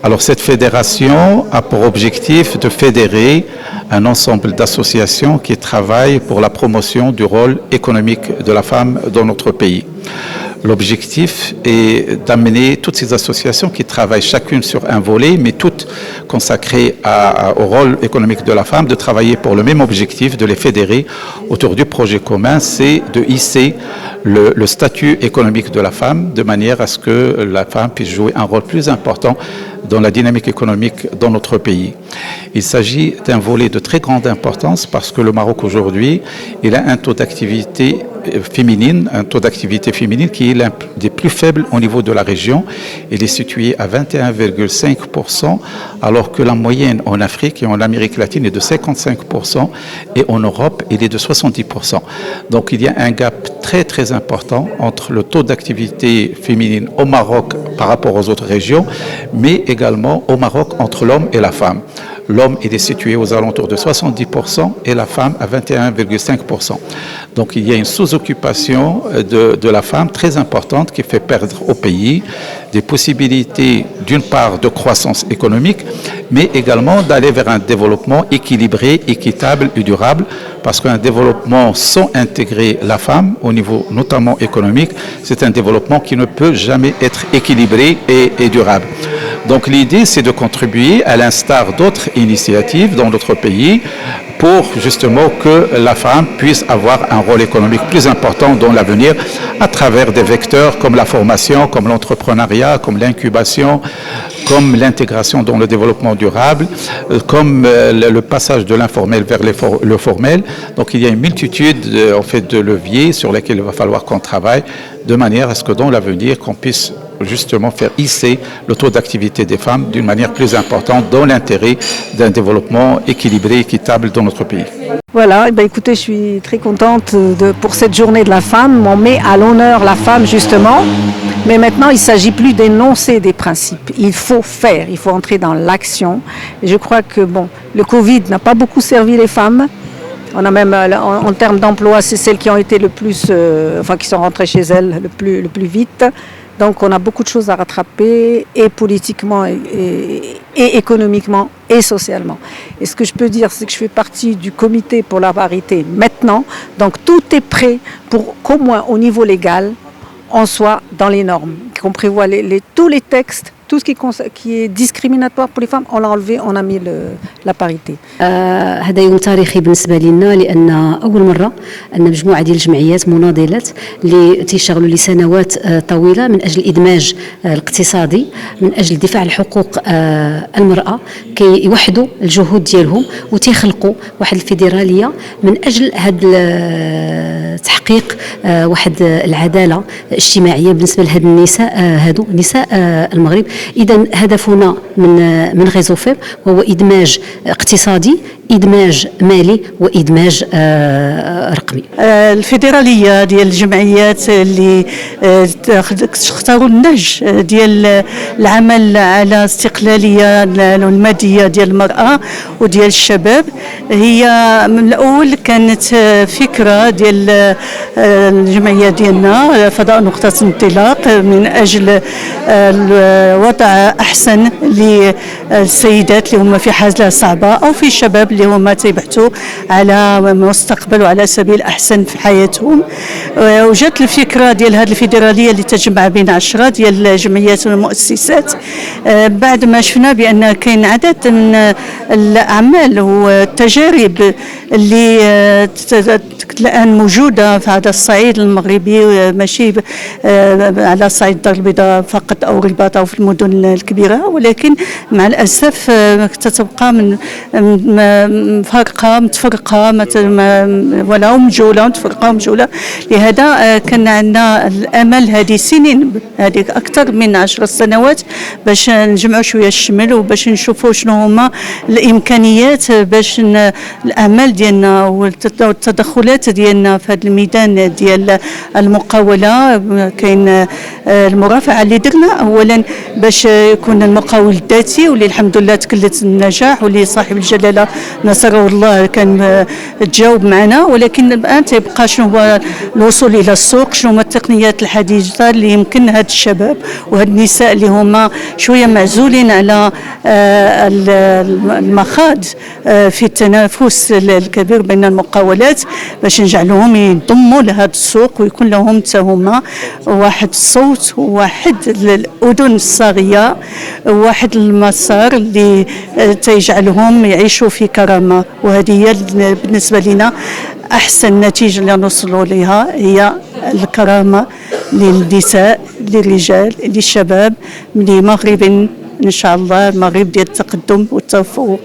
Alors cette fédération a pour objectif de fédérer un ensemble d'associations qui travaillent pour la promotion du rôle économique de la femme dans notre pays. L'objectif est d'amener toutes ces associations qui travaillent chacune sur un volet, mais toutes consacrées au rôle économique de la femme, de travailler pour le même objectif, de les fédérer autour du projet commun, c'est de hisser le statut économique de la femme de manière à ce que la femme puisse jouer un rôle plus important dans la dynamique économique dans notre pays. Il s'agit d'un volet de très grande importance parce que le Maroc aujourd'hui, il a un taux d'activité féminine, qui est l'un des plus faibles au niveau de la région. Il est situé à 21,5%, alors que la moyenne en Afrique et en Amérique latine est de 55% et en Europe, il est de 70%. Donc il y a un gap très très important entre le taux d'activité féminine au Maroc par rapport aux autres régions, mais également au Maroc entre l'homme et la femme. L'homme, il est situé aux alentours de 70% et la femme à 21,5%. Donc il y a une sous-occupation de la femme très importante qui fait perdre au pays des possibilités d'une part de croissance économique, mais également d'aller vers un développement équilibré, équitable et durable, parce qu'un développement sans intégrer la femme au niveau notamment économique, c'est un développement qui ne peut jamais être équilibré et durable. Donc l'idée, c'est de contribuer, à l'instar d'autres initiatives dans notre pays, pour justement que la femme puisse avoir un rôle économique plus important dans l'avenir à travers des vecteurs comme la formation, comme l'entrepreneuriat, comme l'incubation, comme l'intégration dans le développement durable, comme le passage de l'informel vers le formel. Donc il y a une multitude en fait, de leviers sur lesquels il va falloir qu'on travaille de manière à ce que dans l'avenir, qu'on puisse justement faire hisser le taux d'activité des femmes d'une manière plus importante dans l'intérêt d'un développement équilibré, équitable dans notre pays. Voilà, écoutez, je suis très contente pour cette journée de la femme. On met à l'honneur la femme justement, mais maintenant il ne s'agit plus d'énoncer des principes. Il faut faire, il faut entrer dans l'action. Et je crois que le Covid n'a pas beaucoup servi les femmes. On a même, en termes d'emploi, c'est celles qui ont été le plus, qui sont rentrées chez elles le plus vite. Donc on a beaucoup de choses à rattraper, et politiquement, et économiquement, et socialement. Et ce que je peux dire, c'est que je fais partie du comité pour la parité maintenant. Donc tout est prêt pour qu'au moins au niveau légal, on soit dans les normes, qu'on prévoit tous les textes. Tout ce qui est discriminatoire pour les femmes, on l'a enlevé, on a mis la parité. هذا يوم تاريخي بالنسبة لنا لأن أول مرة أن مجموعة ديال الجمعيات مناضلات اللي تيشتغلوا لسنوات طويلة من أجل الإدماج الاقتصادي، من أجل الدفاع عن حقوق المرأة، كي يوحدوا الجهود ديالهم وتيخلقوا واحد الفيدرالية من أجل هذا تحقيق واحد العدالة الاجتماعية بالنسبة لهاد النساء هادو نساء المغرب. إذا هدفنا من غيزو فيب هو إدماج اقتصادي، إدماج مالي، وإدماج رقمي. الفيدرالية ديال الجمعيات اللي اختاروا النهج ديال العمل على استقلالية المادية ديال المرأة وديال الشباب، هي من الأول كانت فكرة ديال الجمعية ديالنا فضاء نقطة انطلاق من أجل وضع أحسن للسيدات اللي هم في حالة صعبة أو في الشباب اللي هما تيبحثوا على مستقبل وعلى سبيل أحسن في حياتهم. وجات الفكرة ديال هذه الفيدرالية اللي تجمع بين 10 ديال الجمعيات والمؤسسات بعد ما شفنا بأن كاين عدد من الأعمال والتجارب اللي الآن موجودة في هذا الصعيد المغربي، ماشي على صعيد الدار البيضاء فقط أو الرباط أو في المدن الكبيرة، ولكن مع الأسف تتبقى مفرقة متفرقة ولا ومجولة متفرقة ومجولة. لهذا كان عندنا الأمل هذه سنين، هذه أكثر من 10 سنوات، باش نجمعوا شوية الشمل وباش نشوفوا شنو هما الإمكانيات باش الأعمال ديالنا والتدخلات ديالنا في هذا الميدان ديال المقاولة. كاين المرافعة اللي درنا أولا باش يكون المقاول الذاتي، واللي الحمد لله تكلت النجاح، واللي صاحب الجلالة نصره الله كان تجاوب معنا، ولكن الآن تيبقى شنو هو الوصول إلى السوق، شنو هما التقنيات الحديثة اللي يمكن هاد الشباب وهاد النساء اللي هما شوية معزولين على المخاض في التنافس الكبير بين المقاولات، باش نجعلوهم ينضموا لهذا السوق ويكون لهم حتى هما واحد الصوت وواحد الأذن الصاغية، واحد المسار اللي تيجعلهم يعيشوا في كرامة. وهذه هي بالنسبة لنا أحسن نتيجة اللي نوصلوا لها، هي الكرامة للنساء للرجال للشباب لمغرب إن شاء الله، المغرب ديال التقدم والتفوق.